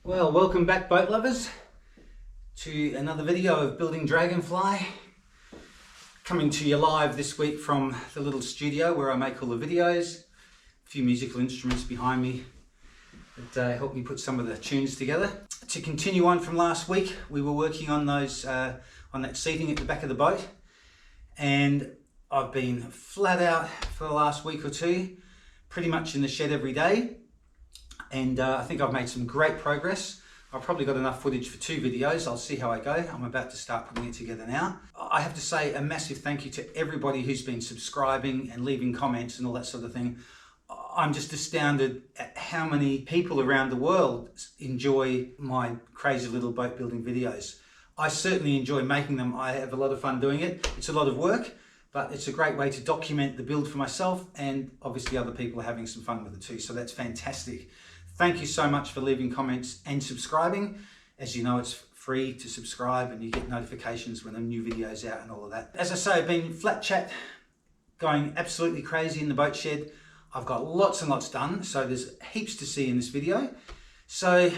Well, welcome back boat lovers to another video of building Dragonfly. Coming to you live this week from the little studio where I make all the videos. A few musical instruments behind me that help me put some of the tunes together. To continue on from last week, we were working on those on that seating at the back of the boat, and I've been flat out for the last week or two, pretty much in the shed every day. And I think I've made some great progress. I've probably got enough footage for 2 videos. I'll see how I go. I'm about to start putting it together now. I have to say a massive thank you to everybody who's been subscribing and leaving comments and all that sort of thing. I'm just astounded at how many people around the world enjoy my crazy little boat building videos. I certainly enjoy making them. I have a lot of fun doing it. It's a lot of work, but it's a great way to document the build for myself, and obviously other people are having some fun with it too, so that's fantastic. Thank you so much for leaving comments and subscribing. As you know, it's free to subscribe and you get notifications when a new video's out and all of that. As I say, I've been flat chat going absolutely crazy in the boat shed. I've got lots and lots done, so there's heaps to see in this video. So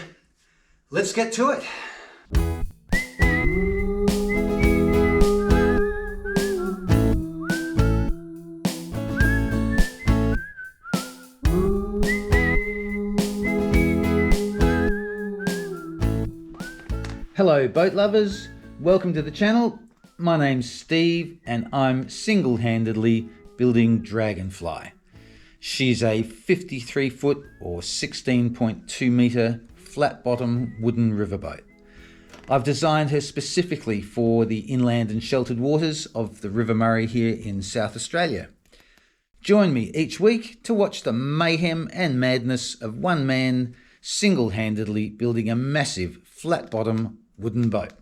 let's get to it. Hello boat lovers, welcome to the channel. My name's Steve and I'm single-handedly building Dragonfly. She's a 53 foot or 16.2 meter flat bottom wooden riverboat. I've designed her specifically for the inland and sheltered waters of the River Murray here in South Australia. Join me each week to watch the mayhem and madness of one man single-handedly building a massive flat bottom wooden boat.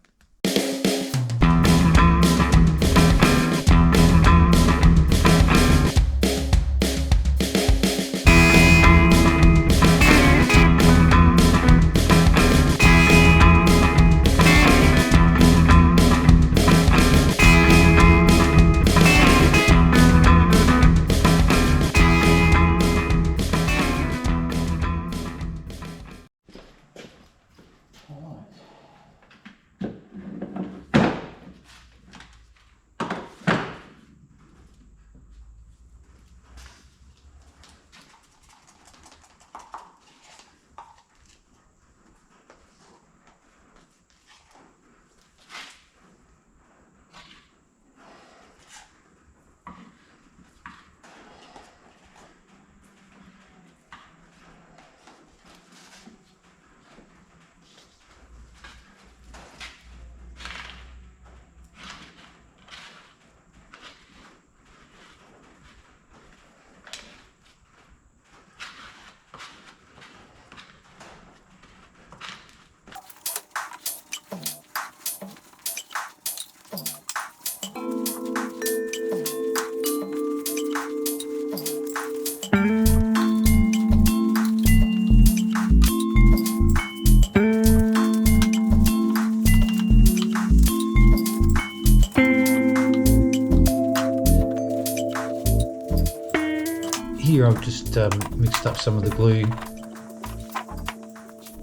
Here I've just mixed up some of the glue,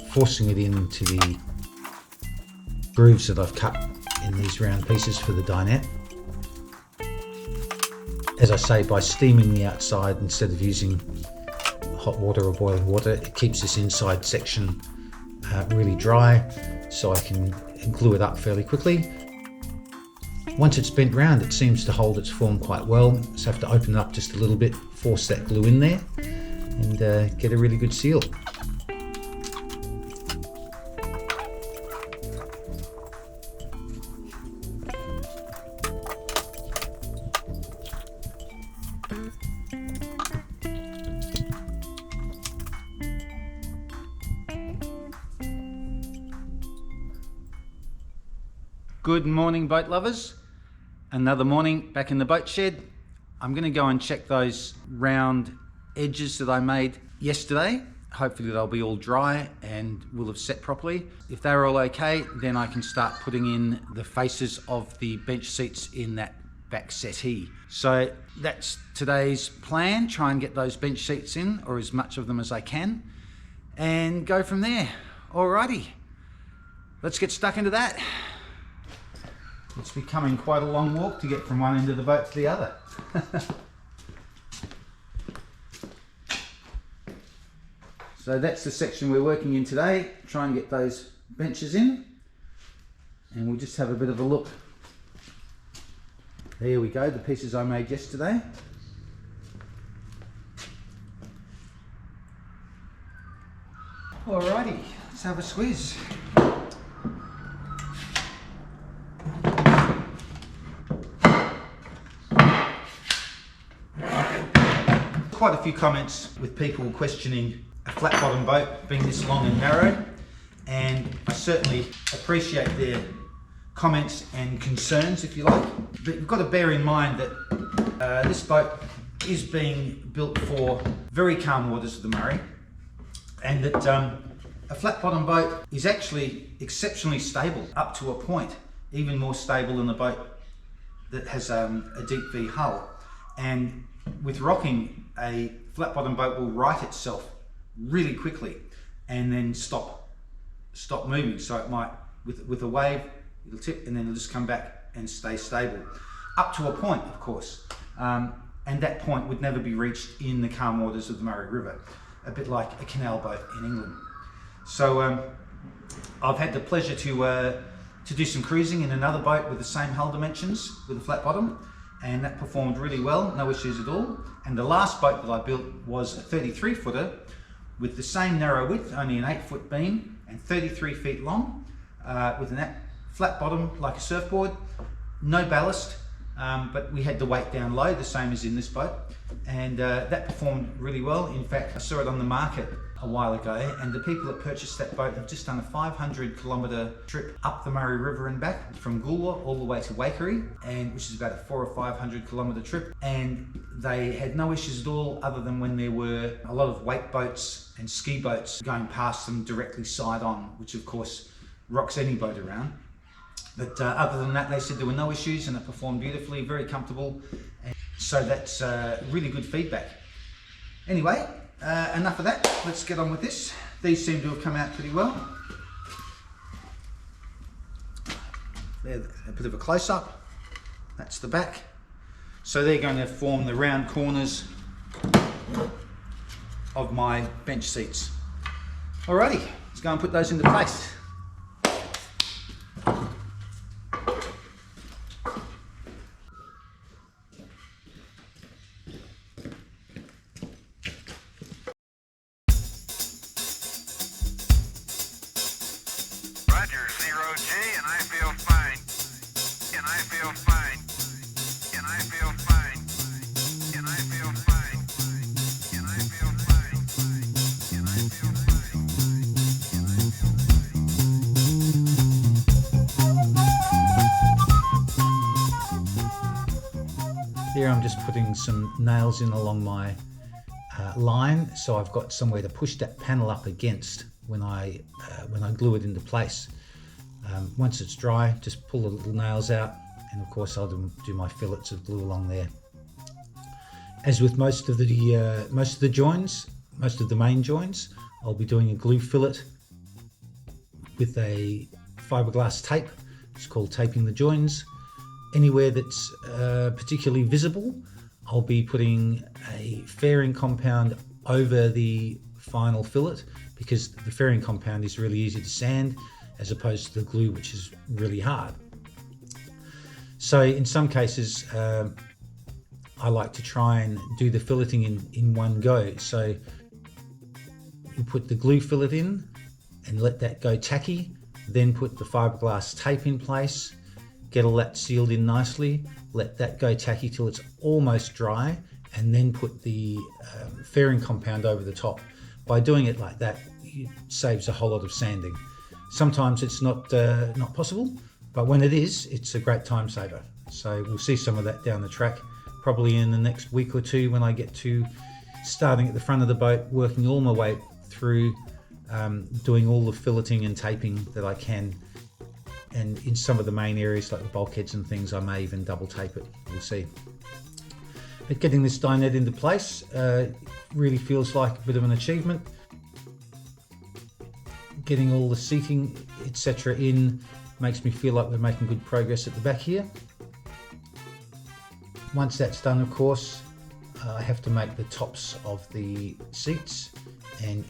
forcing it into the grooves that I've cut in these round pieces for the dinette. As I say, by steaming the outside instead of using hot water or boiling water, it keeps this inside section really dry, so I can glue it up fairly quickly. Once it's bent round, it seems to hold its form quite well, so I have to open it up just a little bit, force that glue in there, and get a really good seal. Good morning boat lovers. Another morning back in the boat shed. I'm going to go and check those round edges that I made yesterday. Hopefully they'll be all dry and will have set properly. If they're all okay, then I can start putting in the faces of the bench seats in that back settee. So that's today's plan, try and get those bench seats in, or as much of them as I can, and go from there. Alrighty, let's get stuck into that. It's becoming quite a long walk to get from one end of the boat to the other. So that's the section we're working in today. Try and get those benches in, and we'll just have a bit of a look. There we go, the pieces I made yesterday. Alrighty, let's have a squeeze. Quite a few comments with people questioning a flat bottom boat being this long and narrow, and I certainly appreciate their comments and concerns, if you like, but you've got to bear in mind that this boat is being built for very calm waters of the Murray, and that a flat bottom boat is actually exceptionally stable up to a point, even more stable than a boat that has a deep V hull. And with rocking, a flat bottom boat will right itself really quickly and then stop moving. So it might, with a wave, it'll tip and then it'll just come back and stay stable up to a point, of course, and that point would never be reached in the calm waters of the Murray River, a bit like a canal boat in England. So I've had the pleasure to do some cruising in another boat with the same hull dimensions with a flat bottom, and that performed really well, no issues at all. And the last boat that I built was a 33 footer with the same narrow width, only an 8-foot beam and 33 feet long, with a flat bottom like a surfboard, no ballast, but we had the weight down low, the same as in this boat, and that performed really well. In fact, I saw it on the market a while ago, and the people that purchased that boat have just done a 500-kilometre trip up the Murray River and back from Goolwa all the way to Waikerie, and which is about a 400 or 500-kilometre trip, and they had no issues at all, other than when there were a lot of wake boats and ski boats going past them directly side on, which of course rocks any boat around. But other than that, they said there were no issues and it performed beautifully, very comfortable, and so that's really good feedback. Anyway, enough of that, let's get on with this. These seem to have come out pretty well. There's a bit of a close-up, that's the back. So they're going to form the round corners of my bench seats. Alrighty, let's go and put those into place. Here I'm just putting some nails in along my line, so I've got somewhere to push that panel up against when I glue it into place. Once it's dry, just pull the little nails out, and of course I'll do my fillets of glue along there. As with most of the joins, most of the main joins, I'll be doing a glue fillet with a fiberglass tape. It's called taping the joins. Anywhere that's particularly visible, I'll be putting a fairing compound over the final fillet, because the fairing compound is really easy to sand as opposed to the glue, which is really hard. So in some cases, I like to try and do the filleting in one go. So you put the glue fillet in and let that go tacky, then put the fiberglass tape in place, get all that sealed in nicely, let that go tacky till it's almost dry, and then put the fairing compound over the top. By doing it like that, it saves a whole lot of sanding. Sometimes it's not possible, but when it is, it's a great time saver. So we'll see some of that down the track, probably in the next week or two, when I get to starting at the front of the boat, working all my way through, doing all the filleting and taping that I can. And in some of the main areas like the bulkheads and things, I may even double tape it, we'll see. But getting this dinette into place really feels like a bit of an achievement. getting all the seating etc. in makes me feel like we're making good progress at the back here. Once that's done, of course, I have to make the tops of the seats, and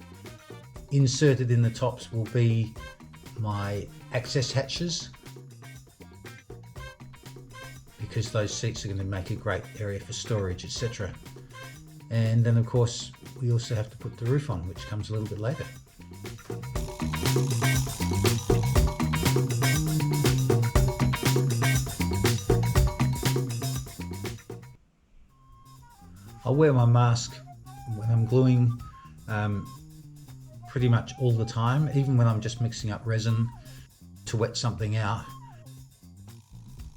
inserted in the tops will be my access hatches, because those seats are going to make a great area for storage, etc. And then of course we also have to put the roof on, which comes a little bit later. I'll wear my mask when I'm gluing pretty much all the time, even when I'm just mixing up resin to wet something out.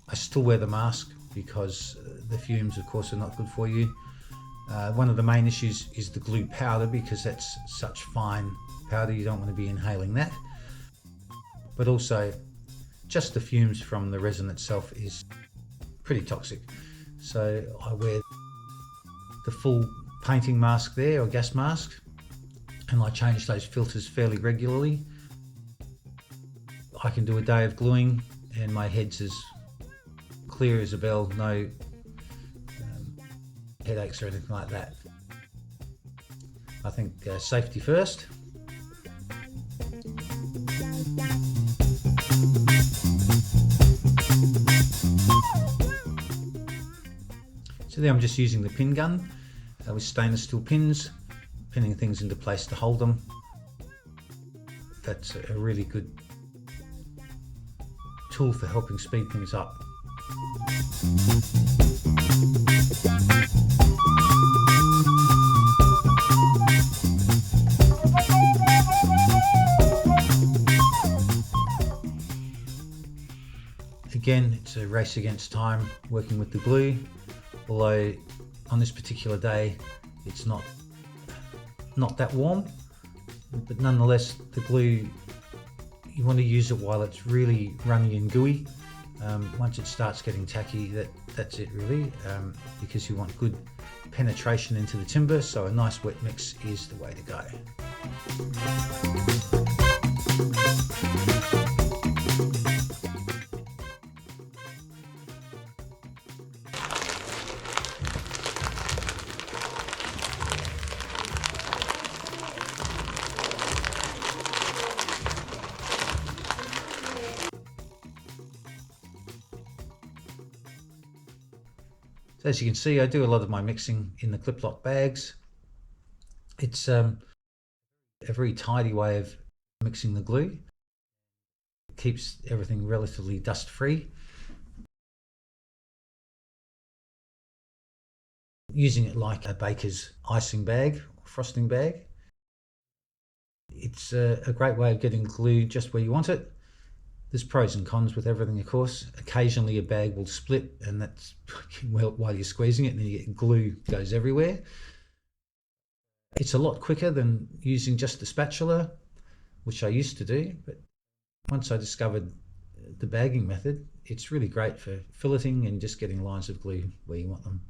I still wear the mask because the fumes, of course, are not good for you. One of the main issues is the glue powder, because that's such fine powder, you don't want to be inhaling that. But also, just the fumes from the resin itself is pretty toxic. So I wear the full painting mask there, or gas mask, and I change those filters fairly regularly. I can do a day of gluing and my head's as clear as a bell, no headaches or anything like that. I think safety first. So there I'm just using the pin gun with stainless steel pins, pinning things into place to hold them. That's a really good tool for helping speed things up. Again, it's a race against time working with the glue, although on this particular day it's not that warm, but nonetheless the glue, you want to use it while it's really runny and gooey. Once it starts getting tacky, that's it really, because you want good penetration into the timber, so a nice wet mix is the way to go. As you can see, I do a lot of my mixing in the clip lock bags. It's a very tidy way of mixing the glue. It keeps everything relatively dust free. Using it like a baker's icing bag, frosting bag. It's a great way of getting glue just where you want it. There's pros and cons with everything, of course. Occasionally a bag will split, and that's while you're squeezing it, and then you get glue goes everywhere. It's a lot quicker than using just the spatula, which I used to do, but once I discovered the bagging method, it's really great for filleting and just getting lines of glue where you want them.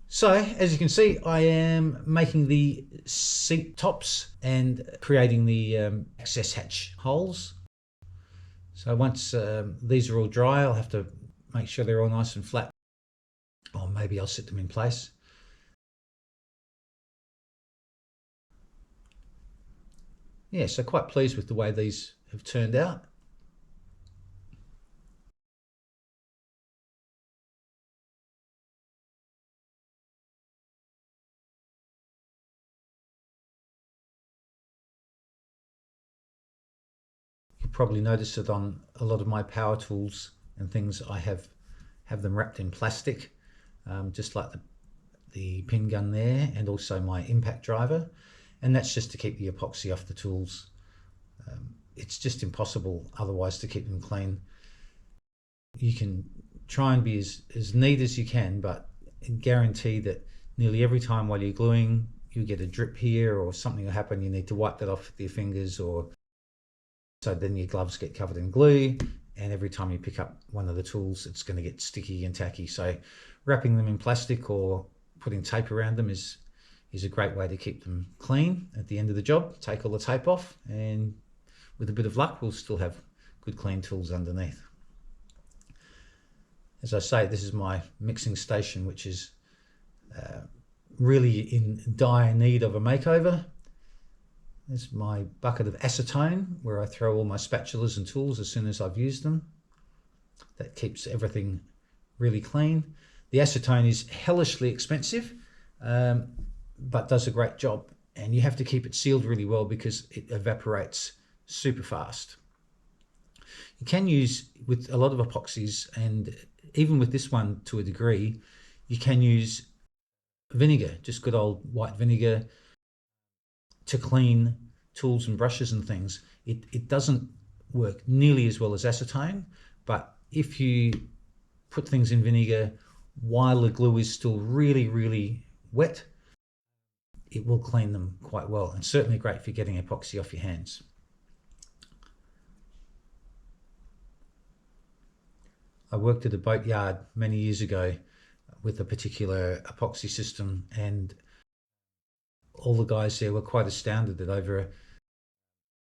So, as you can see, I am making the seat tops and creating the access hatch holes. So once these are all dry, I'll have to make sure they're all nice and flat, or maybe I'll sit them in place. Yeah, so quite pleased with the way these have turned out. Probably noticed that on a lot of my power tools and things, I have them wrapped in plastic, just like the pin gun there, and also my impact driver, and that's just to keep the epoxy off the tools. It's just impossible otherwise to keep them clean. You can try and be as neat as you can, but guarantee that nearly every time while you're gluing you get a drip here, or something will happen, you need to wipe that off with your fingers, or so then your gloves get covered in glue, and every time you pick up one of the tools it's going to get sticky and tacky. So wrapping them in plastic or putting tape around them is is a great way to keep them clean at the end of the job. Take all the tape off, and with a bit of luck we'll still have good clean tools underneath. As I say, this is my mixing station, which is really in dire need of a makeover. There's my bucket of acetone where I throw all my spatulas and tools as soon as I've used them. That keeps everything really clean. The acetone is hellishly expensive, but does a great job, and you have to keep it sealed really well because it evaporates super fast. You can use, with a lot of epoxies, and even with this one to a degree, you can use vinegar, just good old white vinegar, to clean tools and brushes and things. It doesn't work nearly as well as acetone, but if you put things in vinegar while the glue is still really, really wet, it will clean them quite well, and certainly great for getting epoxy off your hands. I worked at a boatyard many years ago with a particular epoxy system, and all the guys there were quite astounded that over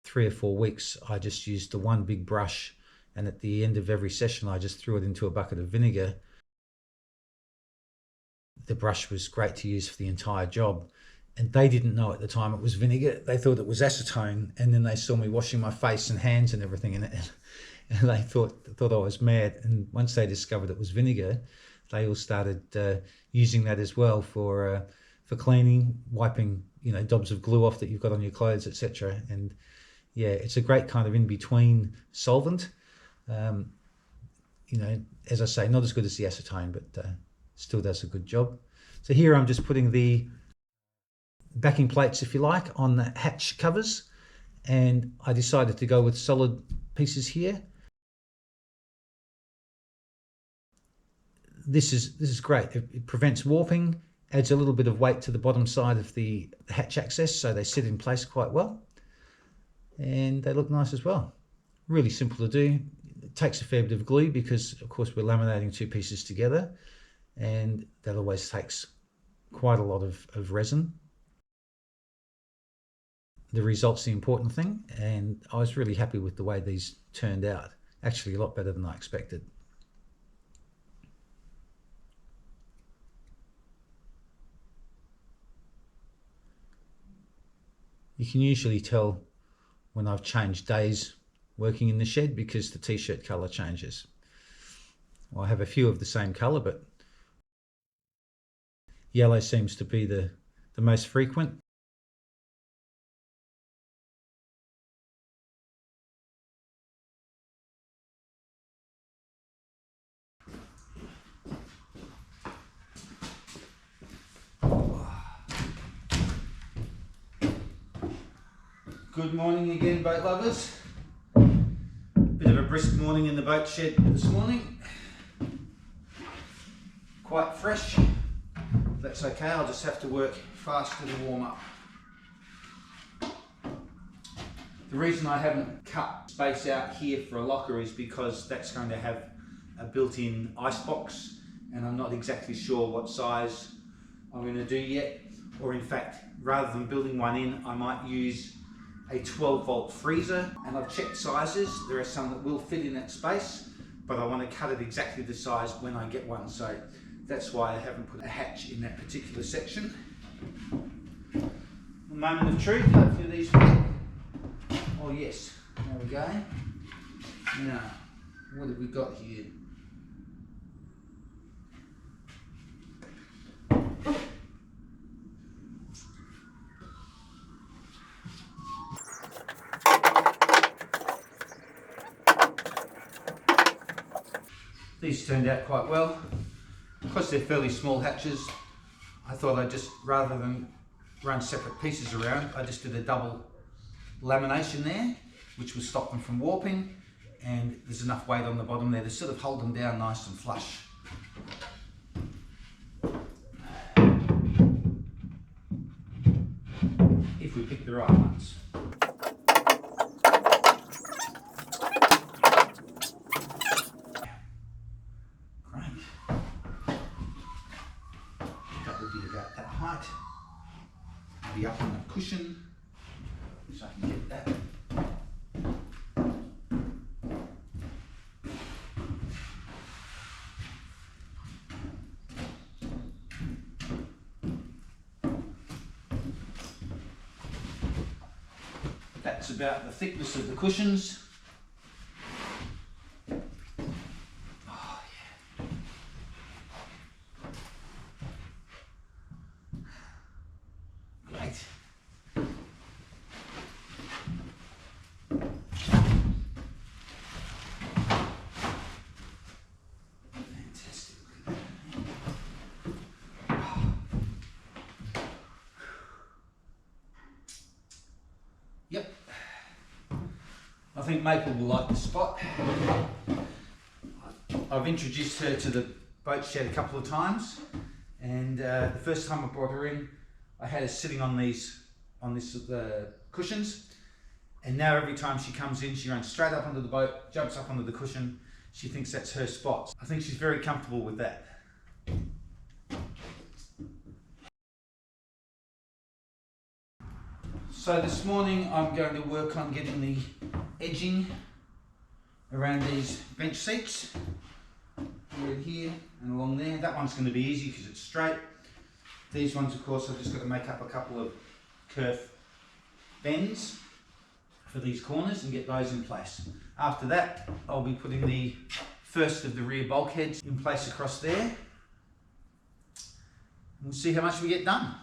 3 or 4 weeks I just used the one big brush, and at the end of every session I just threw it into a bucket of vinegar. The brush was great to use for the entire job, and they didn't know at the time it was vinegar. They thought it was acetone, and then they saw me washing my face and hands and everything in it, and they thought I was mad. And once they discovered it was vinegar, they all started using that as well for cleaning, wiping, dobs of glue off that you've got on your clothes, etc. And yeah, it's a great kind of in-between solvent. As I say, not as good as the acetone, but still does a good job. So here I'm just putting the backing plates, if you like, on the hatch covers, and I decided to go with solid pieces here. This is great. It prevents warping, adds a little bit of weight to the bottom side of the hatch access, so they sit in place quite well, and they look nice as well. Really simple to do. It takes a fair bit of glue because, of course, we're laminating 2 pieces together, and that always takes quite a lot of resin. The result's the important thing, and I was really happy with the way these turned out. Actually, a lot better than I expected. You can usually tell when I've changed days working in the shed because the t-shirt colour changes. Well, I have a few of the same colour, but yellow seems to be the most frequent. Good morning again, boat lovers. Bit of a brisk morning in the boat shed this morning. Quite fresh. That's okay, I'll just have to work faster to warm up. The reason I haven't cut space out here for a locker is because that's going to have a built-in icebox, and I'm not exactly sure what size I'm going to do yet. Or in fact, rather than building one in, I might use a 12-volt freezer, and I've checked sizes. There are some that will fit in that space, but I want to cut it exactly the size when I get one, so that's why I haven't put a hatch in that particular section. A moment of truth, hopefully these fit. Oh yes, there we go. Now, what have we got here? These turned out quite well. Because they're fairly small hatches, I thought I'd just, rather than run separate pieces around, I just did a double lamination there, which will stop them from warping, and there's enough weight on the bottom there to sort of hold them down nice and flush. If we pick the right ones. That would be about that height. be up on the cushion, so I can get that. That's about the thickness of the cushions. Oh yeah. Great. Fantastic. Yep. I think Maple will like the spot. I've introduced her to the boat shed a couple of times, and the first time I brought her in, I had her sitting on this cushions, and now every time she comes in, she runs straight up onto the boat, jumps up onto the cushion. She thinks that's her spot. I think she's very comfortable with that. So this morning I'm going to work on getting the edging around these bench seats. Right here and along there. That one's going to be easy because it's straight. These ones, of course, I've just got to make up a couple of kerf bends for these corners and get those in place. After that, I'll be putting the first of the rear bulkheads in place across there. We'll see how much we get done.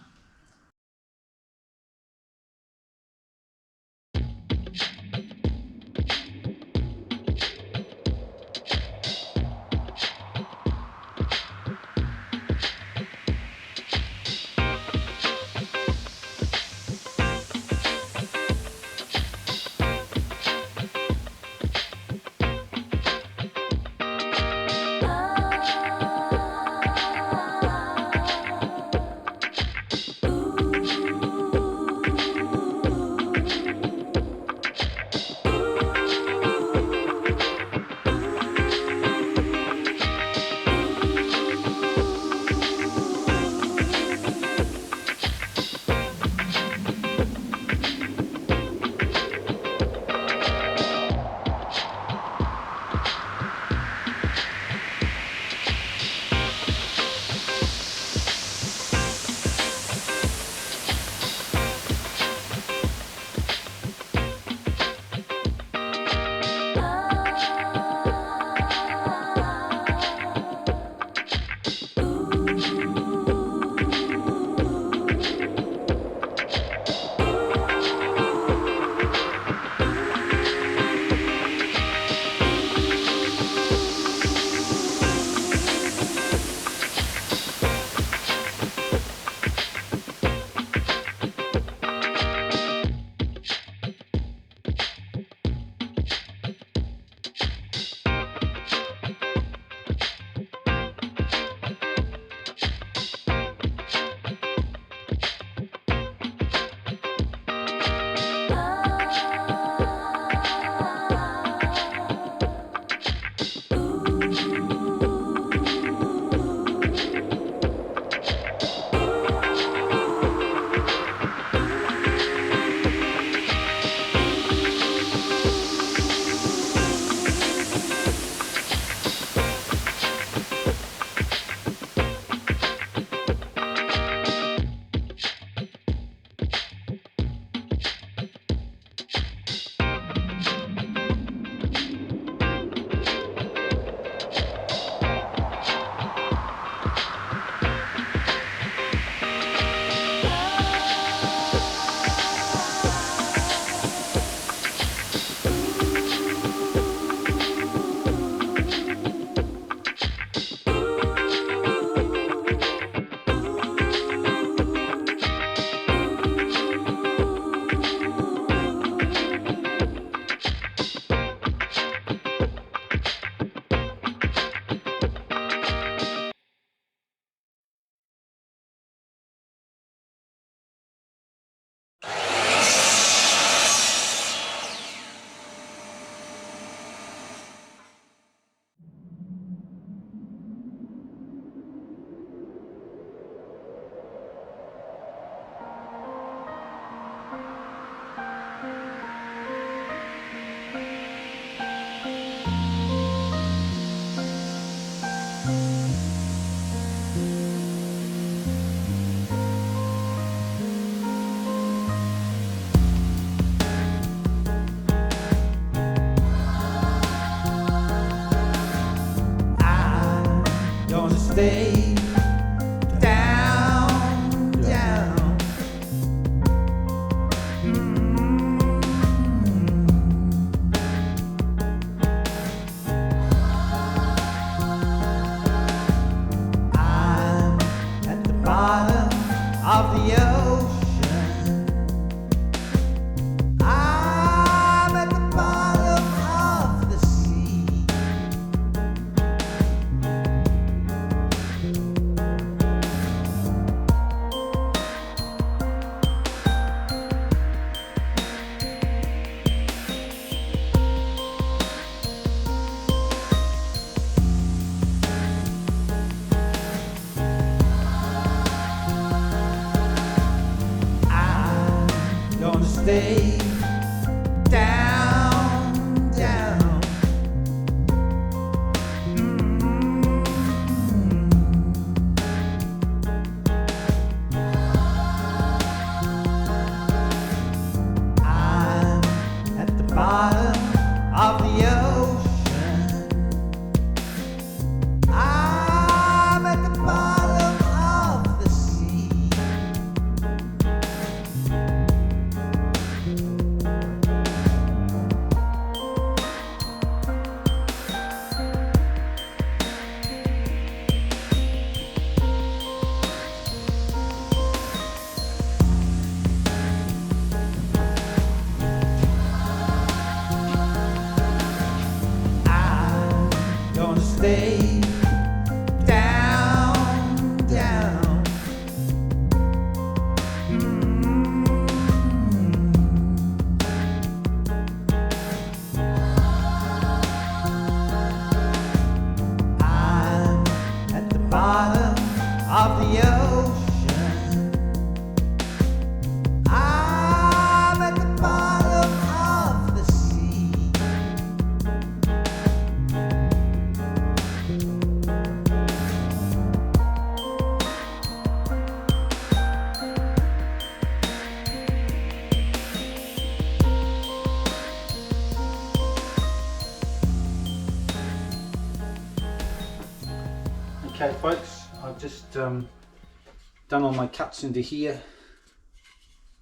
stay down, down. I'm at the bottom of the ocean. I'm at the bottom of the sea. Gonna stay down, down. I'm at the bottom of the ocean. I'm at the bottom of the sea. Gonna stay down, down. I'm at the bottom of the ocean. I'm at the bottom of the sea. Okay folks, I've just done all my cuts into here.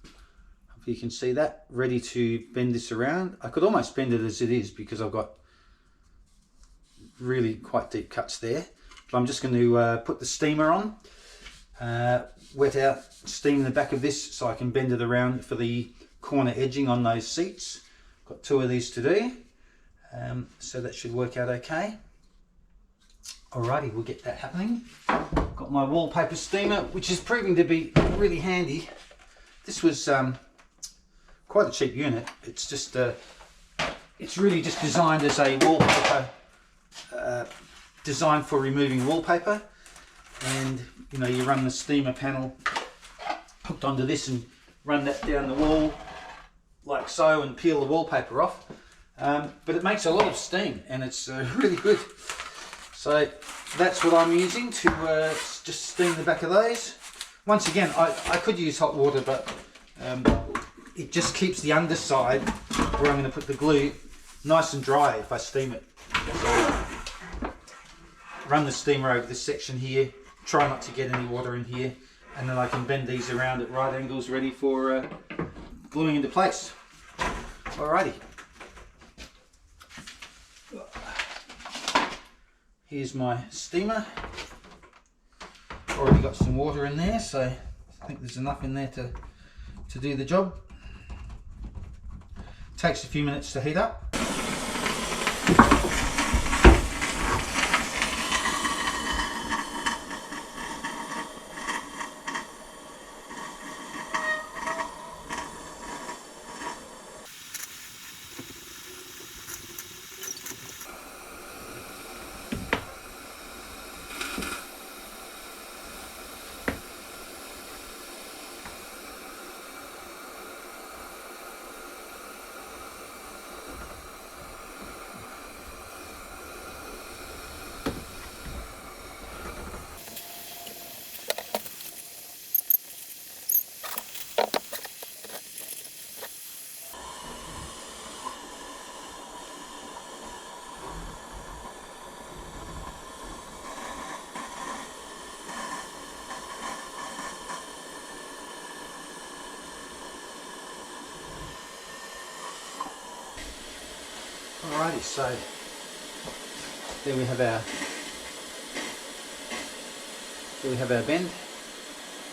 Hope you can see that. Ready to bend this around. I could almost bend it as it is because I've got really quite deep cuts there. But I'm just going to put the steamer on, wet out, steam the back of this so I can bend it around for the corner edging on those seats. Got 2 of these to do, so that should work out okay. Alrighty, we'll get that happening. Got my wallpaper steamer, which is proving to be really handy. This was quite a cheap unit. It's just it's really just designed as a wallpaper, designed for removing wallpaper. And you know, you run the steamer panel hooked onto this and run that down the wall like so and peel the wallpaper off. But it makes a lot of steam and it's really good. So that's what I'm using to just steam the back of those. Once again, I could use hot water, but it just keeps the underside where I'm going to put the glue nice and dry if I steam it. So run the steamer over this section here, try not to get any water in here, and then I can bend these around at right angles ready for gluing into place. Alrighty. Here's my steamer. Already got some water in there, so I think there's enough in there to do the job. Takes a few minutes to heat up. Alrighty, so there we have our bend.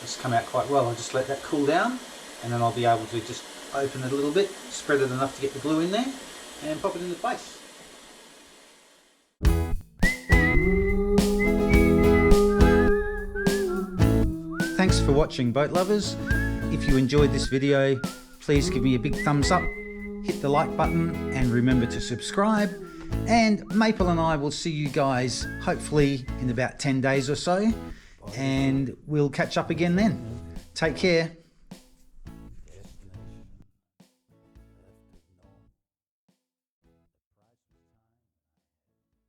It's come out quite well. I'll just let that cool down and then I'll be able to just open it a little bit, spread it enough to get the glue in there and pop it into place. Thanks for watching, boat lovers. If you enjoyed this video, please give me a big thumbs up, hit the like button and remember to subscribe. And Maple and I will see you guys hopefully in about 10 days or so, and we'll catch up again then. Take care.